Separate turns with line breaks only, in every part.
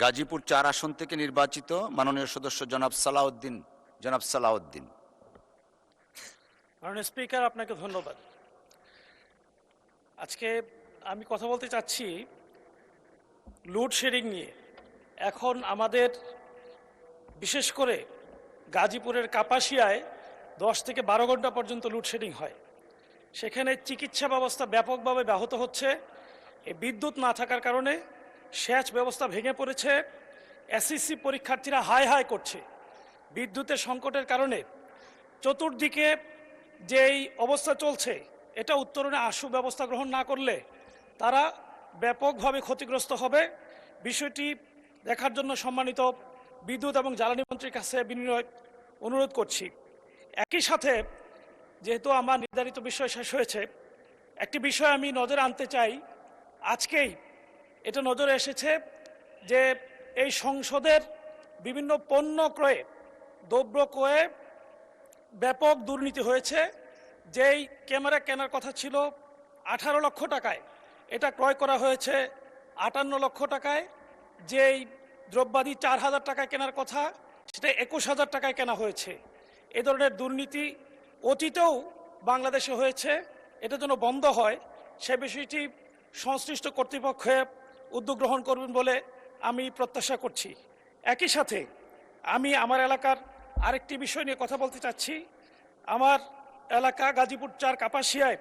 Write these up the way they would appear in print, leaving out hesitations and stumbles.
গাজীপুর ৪ আসন থেকে নির্বাচিত মাননীয় সদস্য জনাব সালাউদ্দিন।
মাননীয় স্পিকার, আপনাকে ধন্যবাদ। আজকে আমি কথা বলতে চাচ্ছি লোডশেডিং নিয়ে। এখন আমাদের বিশেষ করে গাজীপুরের কাপাসিয়ায় 10 থেকে 12 ঘন্টা পর্যন্ত লোডশেডিং হয়। সেখানে চিকিৎসা ব্যবস্থা ব্যাপকভাবে ব্যাহত হচ্ছে। এই বিদ্যুৎ না থাকার কারণে সেচ ব্যবস্থা ভেঙে পড়েছে। এসএসসি পরীক্ষার্থীরা হাই হাই করছে। বিদ্যুতের সংকটের কারণে চতুর্দিকে যেই অবস্থা চলছে, এটা উত্তরণে আশু ব্যবস্থা গ্রহণ না করলে তারা ব্যাপকভাবে ক্ষতিগ্রস্ত হবে। বিষয়টি দেখার জন্য সম্মানিত বিদ্যুৎ এবং জ্বালানি মন্ত্রীর কাছে বিনয় অনুরোধ করছি। একই সাথে যেহেতু আমার নির্ধারিত বিষয় শেষ হয়েছে, একটি বিষয় আমি নজরে আনতে চাই। আজকেই এটা নজরে এসেছে যে এই সংসদের বিভিন্ন পণ্য ক্রয়ে, দ্রব্য ক্রয়ে ব্যাপক দুর্নীতি হয়েছে। যেই ক্যামেরা কেনার কথা ছিল 18 লক্ষ টাকায়, এটা ক্রয় করা হয়েছে 58 লক্ষ টাকায়। যেই দ্রব্যাদি 4000 টাকায় কেনার কথা, সেটা 21,000 টাকায় কেনা হয়েছে। এ ধরনের দুর্নীতি অতীতেও বাংলাদেশে হয়েছে। এটা যেন বন্ধ হয়, সে বিষয়টি সংশ্লিষ্ট কর্তৃপক্ষে উদ্যোগ গ্রহণ করবেন বলে আমি প্রত্যাশা করছি। একই সাথে আমি আমার এলাকার আরেকটি বিষয় নিয়ে কথা বলতে চাচ্ছি। আমার এলাকা গাজীপুর 4 কাপাসিয়ায়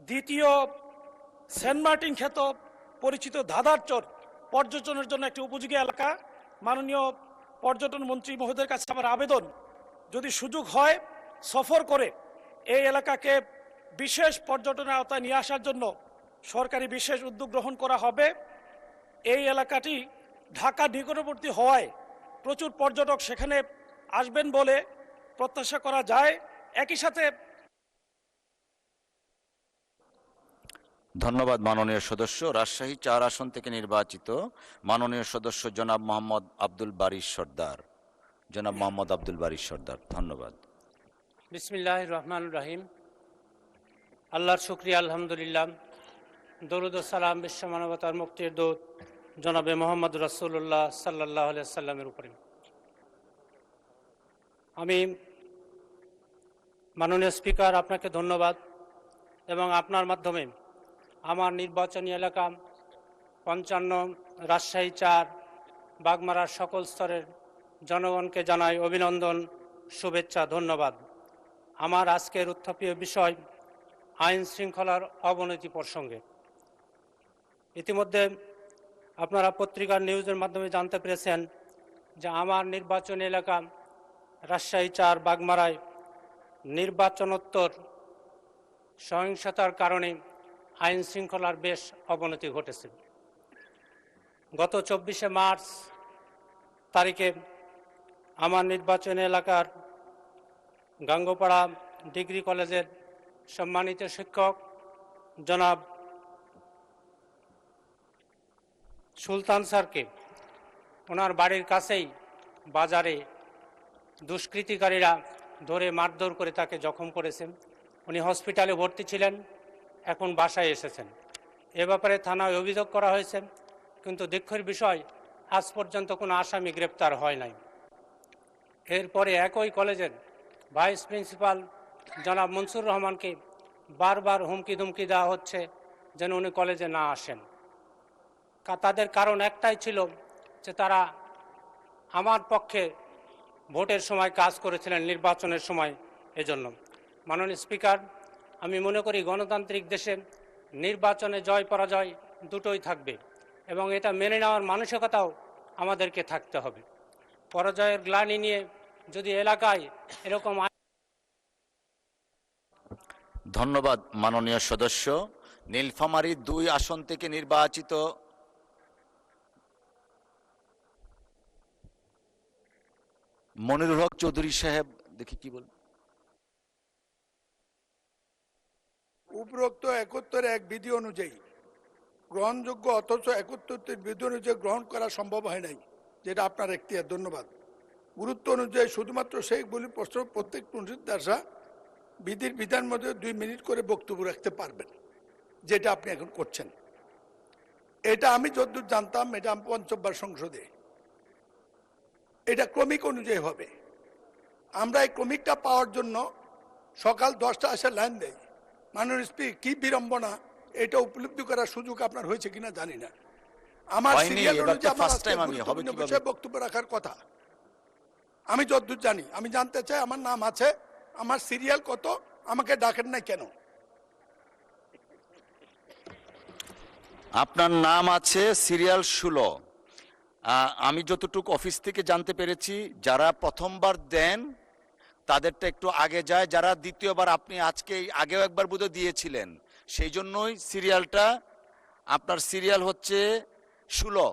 দ্বিতীয় সেন্ট মার্টিন খ্যাত পরিচিত ধাঁধারচর পর্যটনের জন্য একটি উপযোগী এলাকা। মাননীয় পর্যটন মন্ত্রী মহোদয়ের কাছে আমার আবেদন, যদি সুযোগ হয় সফর করে এই এলাকাকে বিশেষ পর্যটনের আওতায় নিয়ে আসার জন্য সরকারি বিশেষ উদ্যোগ গ্রহণ করা হবে। এই এলাকাটি ঢাকা নিকটবর্তী হওয়ায় প্রচুর পর্যটক সেখানে আসবেন বলে প্রত্যাশা করা যায়। একই সাথে
ধন্যবাদ মাননীয় সদস্য। রাজশাহী 4 আসন থেকে নির্বাচিত মাননীয় সদস্য জনাব মোহাম্মদ আব্দুল বারী সর্দার। ধন্যবাদ।
বিসমিল্লাহির রহমানির রহিম। আল্লাহর শুকরিয়া, আলহামদুলিল্লাহ। দরুদ ও সালাম বিশ্ব মানবতার মুক্তির দূত জনাবে মোহাম্মদ রাসূলুল্লাহ সাল্লাল্লাহু আলাইহি সাল্লামের উপরে। আমি মাননীয় স্পিকার, আপনাকে ধন্যবাদ এবং আপনার মাধ্যমে আমার নির্বাচনী এলাকা 55 রাজশাহী 4 বাগমারার সকল স্তরের জনগণকে জানাই অভিনন্দন, শুভেচ্ছা, ধন্যবাদ। আমার আজকের উত্থাপীয় বিষয় আইন শৃঙ্খলার অবনতি প্রসঙ্গে। ইতিমধ্যে আপনারা পত্রিকার নিউজের মাধ্যমে জানতে পেরেছেন যে আমার নির্বাচনী এলাকা রাজশাহী 4 বাগমারায় নির্বাচনোত্তর সহিংসতার কারণে আইন শৃঙ্খলার বেশ অবনতি ঘটেছে। গত 24শে মার্চ তারিখে আমার নির্বাচনী এলাকার গাঙ্গোপাড়া ডিগ্রি কলেজের সম্মানিত শিক্ষক জনাব সুলতান স্যারকে ওনার বাড়ির কাছেই বাজারে দুষ্কৃতিকারীরা ধরে মারধর করে তাকে জখম করেছেন। উনি হসপিটালে ভর্তি ছিলেন, এখন বাসায় এসেছেন। এ ব্যাপারে থানায় অভিযোগ করা হয়েছে, কিন্তু দুঃখের বিষয় আজ পর্যন্ত কোনো আসামি গ্রেপ্তার হয় নাই। এরপরে একই কলেজের ভাইস প্রিন্সিপাল জনাব মনসুর রহমানকে বারবার হুমকি ধুমকি দেওয়া হচ্ছে যেন উনি কলেজে না আসেন। তাদের কারণ একটাই ছিল যে তারা আমার পক্ষে ভোটের সময় কাজ করেছিলেন, নির্বাচনের সময়। এজন্য মাননীয় স্পিকার, আমি মনে করি গণতান্ত্রিক দেশে নির্বাচনে জয় পরাজয় দুটোই থাকবে এবং এটা মেনে নেওয়ার মানসিকতাও আমাদেরকে থাকতে হবে। পরাজয়ের গ্লানি নিয়ে যদি এলাকায় এরকম।
ধন্যবাদ মাননীয় সদস্য। নীলফামারী 2 আসন থেকে নির্বাচিত মনিরুল হক চৌধুরী সাহেব, দেখি কি বল।
উপরোক্ত 71 এক বিধি অনুযায়ী গ্রহণযোগ্য, অথচ 71 বিধি অনুযায়ী গ্রহণ করা সম্ভব হয় নাই, যেটা আপনার এখতিয়ার। ধন্যবাদ। গুরুত্ব অনুযায়ী শুধুমাত্র সেই বলি প্রশ্ন প্রত্যেক মুনশিদাররা বিধির বিধান মধ্যে 2 মিনিট করে বক্তব্য রাখতে পারবেন, যেটা আপনি এখন করছেন। এটা আমি যতদূর জানতাম, এটা আমি পঞ্চমবার সংসদে, এটা ক্রমিক অনুযায়ী হবে। আমরা এই ক্রমিকটা পাওয়ার জন্য সকাল 10টা আসে লাইন দেয়। মাননীয় স্পিকার, কি বিড়ম্বনা, এটা উপলব্ধি করার সুযোগ আপনার হয়েছে কিনা জানি না। আমার
হয়নি,
সিরিয়াল
এবার তো
অনুযায়ী আমার
first
আজকে
time আমি, হবে
গুরুত্বপূর্ণ
কিভাবে?
বিষয়ে বক্তব্য রাখার কথা। আমি যতদূর জানি, আমি জানতে চাই আমার নাম আছে, আমার সিরিয়াল কত, আমাকে ডাকেন নাই কেন?
আপনার নাম আছে সিরিয়াল 16। আমি যতটুকু অফিস থেকে জানতে পেরেছি, যারা প্রথমবার দেন তাদেরটা একটু আগে যায়, যারা দ্বিতীয়বার, আপনি আজকে আগেও একবার বোধহয় দিয়েছিলেন, সেই জন্যই সিরিয়ালটা, আপনার সিরিয়াল হচ্ছে 16।